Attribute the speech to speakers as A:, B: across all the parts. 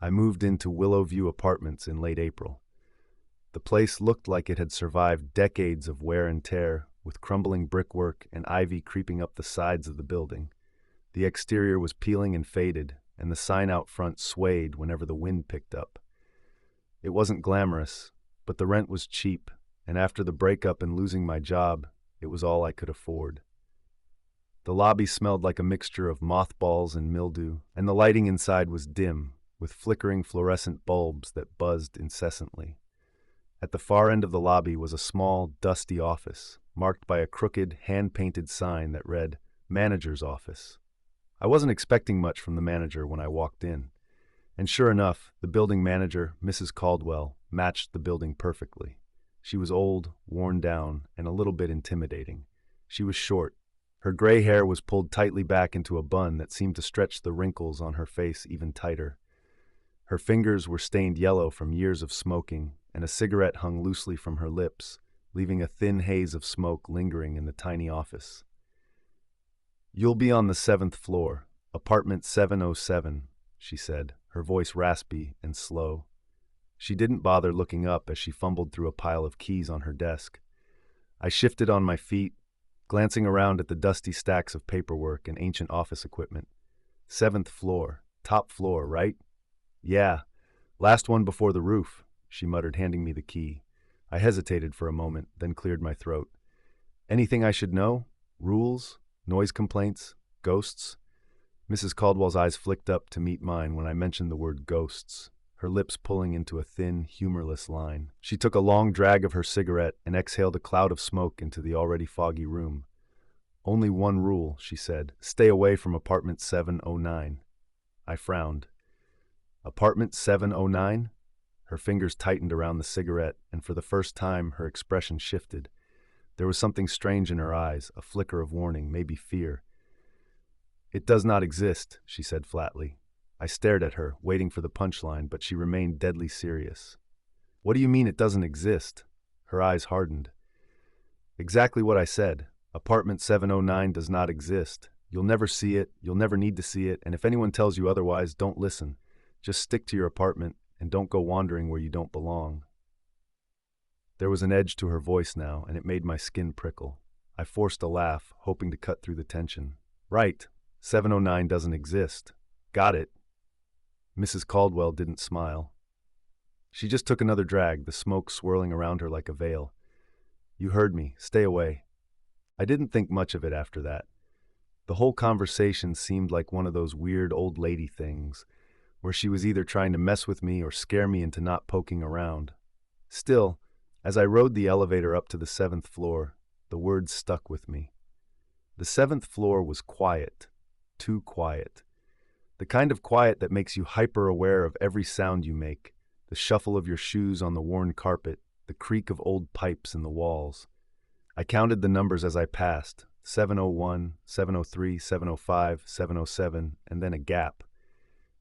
A: I moved into Willowview Apartments in late April. The place looked like it had survived decades of wear and tear, with crumbling brickwork and ivy creeping up the sides of the building. The exterior was peeling and faded, and the sign out front swayed whenever the wind picked up. It wasn't glamorous, but the rent was cheap, and after the breakup and losing my job, it was all I could afford. The lobby smelled like a mixture of mothballs and mildew, and the lighting inside was dim, with flickering fluorescent bulbs that buzzed incessantly. At the far end of the lobby was a small, dusty office, marked by a crooked, hand-painted sign that read, "Manager's Office." I wasn't expecting much from the manager when I walked in, and sure enough, the building manager, Mrs. Caldwell, matched the building perfectly. She was old, worn down, and a little bit intimidating. She was short. Her gray hair was pulled tightly back into a bun that seemed to stretch the wrinkles on her face even tighter. Her fingers were stained yellow from years of smoking, and a cigarette hung loosely from her lips, leaving a thin haze of smoke lingering in the tiny office. "You'll be on the 7th floor, apartment 707, she said, her voice raspy and slow. She didn't bother looking up as she fumbled through a pile of keys on her desk. I shifted on my feet, glancing around at the dusty stacks of paperwork and ancient office equipment. 7th floor, top floor, right? Yeah, last one before the roof, she muttered, handing me the key. I hesitated for a moment, then cleared my throat. Anything I should know? Rules? Noise complaints? Ghosts? Mrs. Caldwell's eyes flicked up to meet mine when I mentioned the word ghosts, her lips pulling into a thin, humorless line. She took a long drag of her cigarette and exhaled a cloud of smoke into the already foggy room. "Only one rule," she said. "Stay away from apartment 709. I frowned. "Apartment 709? Her fingers tightened around the cigarette, and for the first time her expression shifted. There was something strange in her eyes, a flicker of warning, maybe fear. "It does not exist," she said flatly. I stared at her, waiting for the punchline, but she remained deadly serious. "What do you mean it doesn't exist?" Her eyes hardened. "Exactly what I said. Apartment 709 does not exist. You'll never see it, you'll never need to see it, and if anyone tells you otherwise, don't listen. Just stick to your apartment, and don't go wandering where you don't belong." There was an edge to her voice now, and it made my skin prickle. I forced a laugh, hoping to cut through the tension. "Right, 709 doesn't exist. Got it." Mrs. Caldwell didn't smile. She just took another drag, the smoke swirling around her like a veil. "You heard me. Stay away." I didn't think much of it after that. The whole conversation seemed like one of those weird old lady things, where she was either trying to mess with me or scare me into not poking around. Still, as I rode the elevator up to the 7th floor, the words stuck with me. The 7th floor was quiet, too quiet. The kind of quiet that makes you hyper-aware of every sound you make, the shuffle of your shoes on the worn carpet, the creak of old pipes in the walls. I counted the numbers as I passed, 701, 703, 705, 707, and then a gap.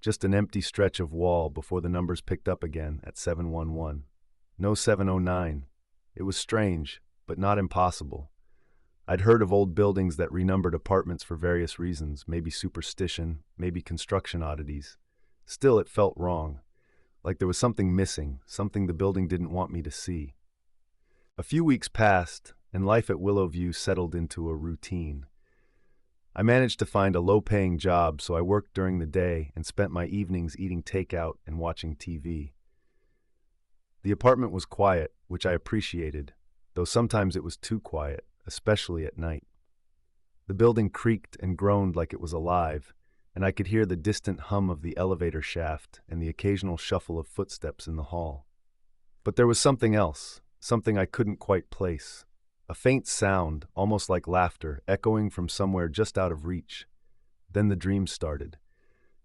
A: Just an empty stretch of wall before the numbers picked up again at 711. No 709. It was strange, but not impossible. I'd heard of old buildings that renumbered apartments for various reasons, maybe superstition, maybe construction oddities. Still, it felt wrong, like there was something missing, something the building didn't want me to see. A few weeks passed, and life at Willowview settled into a routine. I managed to find a low-paying job, so I worked during the day and spent my evenings eating takeout and watching TV. The apartment was quiet, which I appreciated, though sometimes it was too quiet, especially at night. The building creaked and groaned like it was alive, and I could hear the distant hum of the elevator shaft and the occasional shuffle of footsteps in the hall. But there was something else, something I couldn't quite place. A faint sound, almost like laughter, echoing from somewhere just out of reach. Then the dreams started.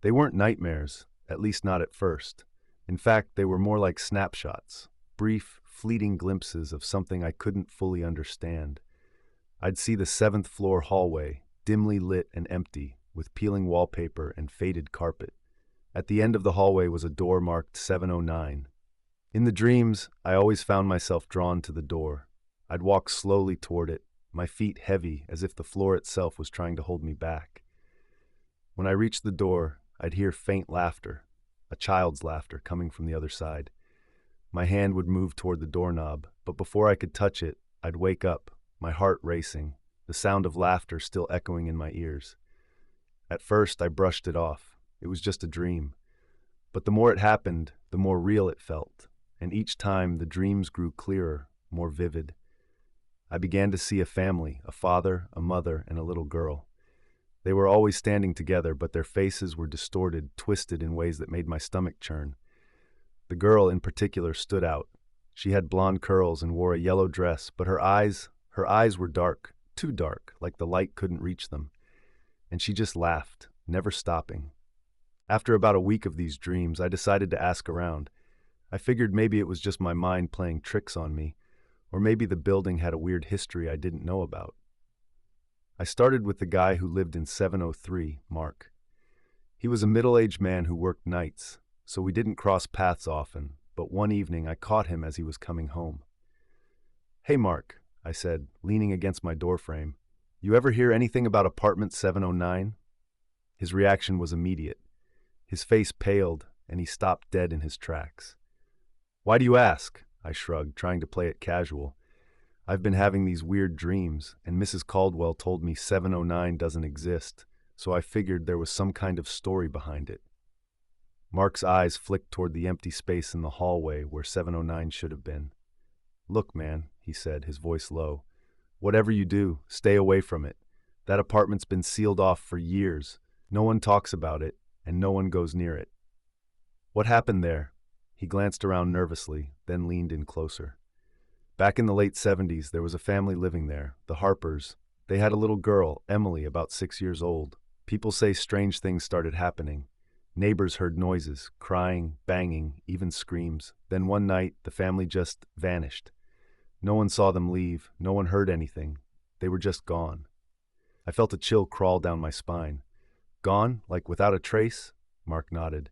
A: They weren't nightmares, at least not at first. In fact, they were more like snapshots, brief, fleeting glimpses of something I couldn't fully understand. I'd see the 7th floor hallway, dimly lit and empty, with peeling wallpaper and faded carpet. At the end of the hallway was a door marked 709. In the dreams, I always found myself drawn to the door. I'd walk slowly toward it, my feet heavy as if the floor itself was trying to hold me back. When I reached the door, I'd hear faint laughter. a child's laughter coming from the other side. My hand would move toward the doorknob, but before I could touch it, I'd wake up, my heart racing, the sound of laughter still echoing in my ears. At first, I brushed it off. It was just a dream. But the more it happened, the more real it felt, and each time the dreams grew clearer, more vivid. I began to see a family, a father, a mother, and a little girl. They were always standing together, but their faces were distorted, twisted in ways that made my stomach churn. The girl in particular stood out. She had blonde curls and wore a yellow dress, but her eyes were dark, too dark, like the light couldn't reach them. And she just laughed, never stopping. After about a week of these dreams, I decided to ask around. I figured maybe it was just my mind playing tricks on me, or maybe the building had a weird history I didn't know about. I started with the guy who lived in 703, Mark. He was a middle-aged man who worked nights, so we didn't cross paths often, but one evening I caught him as he was coming home. "Hey, Mark," I said, leaning against my doorframe. "You ever hear anything about apartment 709? His reaction was immediate. His face paled, and he stopped dead in his tracks. "Why do you ask?" I shrugged, trying to play it casual. "I've been having these weird dreams, and Mrs. Caldwell told me 709 doesn't exist, so I figured there was some kind of story behind it." Mark's eyes flicked toward the empty space in the hallway where 709 should have been. "Look, man," he said, his voice low. "Whatever you do, stay away from it. That apartment's been sealed off for years. No one talks about it, and no one goes near it." "What happened there?" He glanced around nervously, then leaned in closer. "Back in the late 70s, there was a family living there, the Harpers. They had a little girl, Emily, about 6 years old. People say strange things started happening. Neighbors heard noises, crying, banging, even screams. Then one night, the family just vanished. No one saw them leave, no one heard anything. They were just gone." I felt a chill crawl down my spine. "Gone? Like without a trace?" Mark nodded.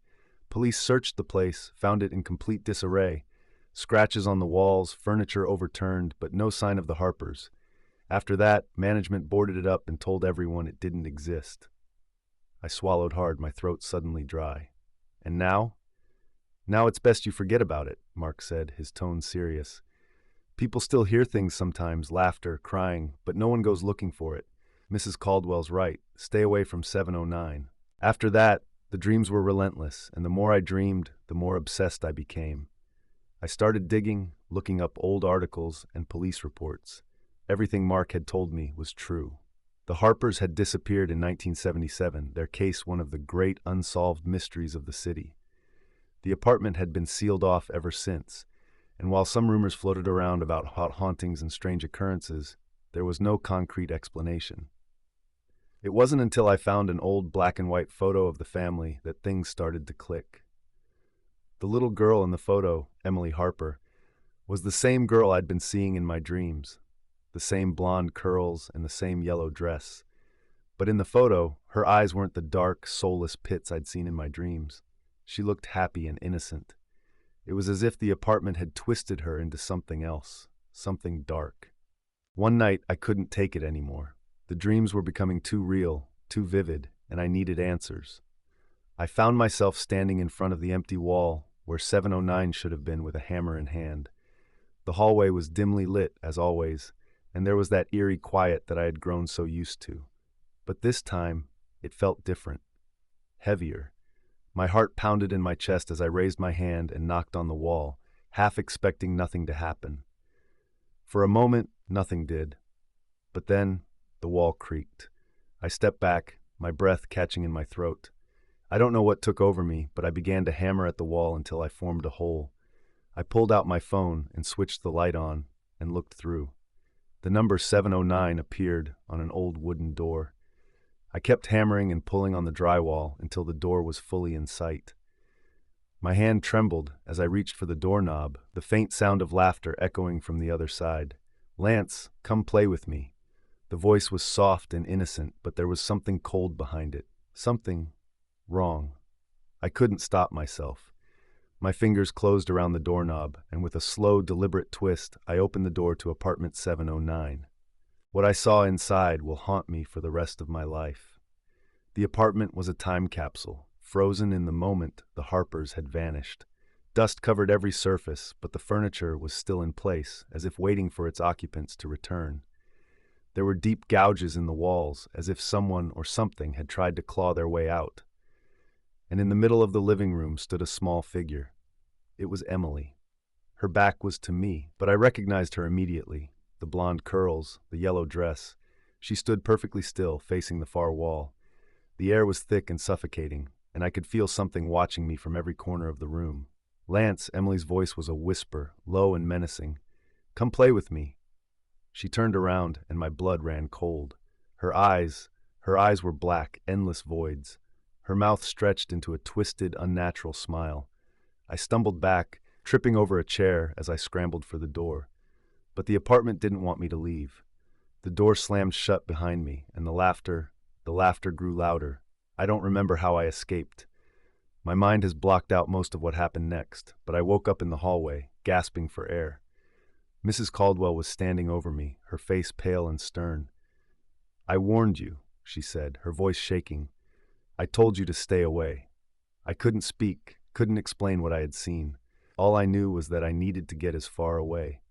A: "Police searched the place, found it in complete disarray. Scratches on the walls, furniture overturned, but no sign of the Harpers. After that, management boarded it up and told everyone it didn't exist." I swallowed hard, my throat suddenly dry. "And now?" "Now it's best you forget about it," Mark said, his tone serious. "People still hear things sometimes, laughter, crying, but no one goes looking for it. Mrs. Caldwell's right. Stay away from 709. After that, the dreams were relentless, and the more I dreamed, the more obsessed I became. I started digging, looking up old articles and police reports. Everything Mark had told me was true. The Harpers had disappeared in 1977, their case one of the great unsolved mysteries of the city. The apartment had been sealed off ever since, and while some rumors floated around about hot hauntings and strange occurrences, there was no concrete explanation. It wasn't until I found an old black and white photo of the family that things started to click. The little girl in the photo, Emily Harper, was the same girl I'd been seeing in my dreams, the same blonde curls and the same yellow dress. But in the photo, her eyes weren't the dark, soulless pits I'd seen in my dreams. She looked happy and innocent. It was as if the apartment had twisted her into something else, something dark. One night, I couldn't take it anymore. The dreams were becoming too real, too vivid, and I needed answers. I found myself standing in front of the empty wall where 709 should have been with a hammer in hand. The hallway was dimly lit, as always, and there was that eerie quiet that I had grown so used to. But this time, it felt different, heavier. My heart pounded in my chest as I raised my hand and knocked on the wall, half expecting nothing to happen. For a moment, nothing did. But then, the wall creaked. I stepped back, my breath catching in my throat. I don't know what took over me, but I began to hammer at the wall until I formed a hole. I pulled out my phone and switched the light on and looked through. The number 709 appeared on an old wooden door. I kept hammering and pulling on the drywall until the door was fully in sight. My hand trembled as I reached for the doorknob, the faint sound of laughter echoing from the other side. "Lance, come play with me." The voice was soft and innocent, but there was something cold behind it. Something wrong. I couldn't stop myself. My fingers closed around the doorknob, and with a slow, deliberate twist, I opened the door to apartment 709. What I saw inside will haunt me for the rest of my life. The apartment was a time capsule, Frozen in the moment, the Harpers had vanished. Dust covered every surface, but the furniture was still in place, as if waiting for its occupants to return. There were deep gouges in the walls, as if someone or something had tried to claw their way out. And in the middle of the living room stood a small figure. It was Emily. Her back was to me, but I recognized her immediately. The blonde curls, the yellow dress. She stood perfectly still, facing the far wall. The air was thick and suffocating, and I could feel something watching me from every corner of the room. "Lance," Emily's voice was a whisper, low and menacing. "Come play with me." She turned around, and my blood ran cold. Her eyes were black, endless voids. Her mouth stretched into a twisted, unnatural smile. I stumbled back, tripping over a chair as I scrambled for the door. But the apartment didn't want me to leave. The door slammed shut behind me, and the laughter grew louder. I don't remember how I escaped. My mind has blocked out most of what happened next, but I woke up in the hallway, gasping for air. Mrs. Caldwell was standing over me, her face pale and stern. "I warned you," she said, her voice shaking. "I told you to stay away." I couldn't speak, couldn't explain what I had seen. All I knew was that I needed to get as far away.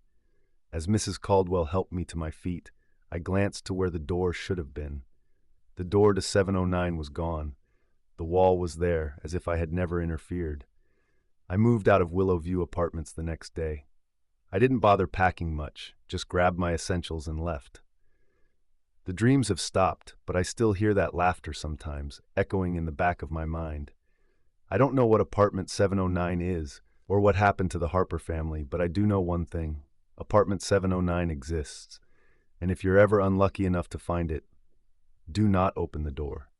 A: As Mrs. Caldwell helped me to my feet, I glanced to where the door should have been. The door to 709 was gone. The wall was there, as if I had never interfered. I moved out of Willow View Apartments the next day. I didn't bother packing much, just grabbed my essentials and left. The dreams have stopped, but I still hear that laughter sometimes, echoing in the back of my mind. I don't know what Apartment 709 is, or what happened to the Harper family, but I do know one thing. Apartment 709 exists, and if you're ever unlucky enough to find it, do not open the door.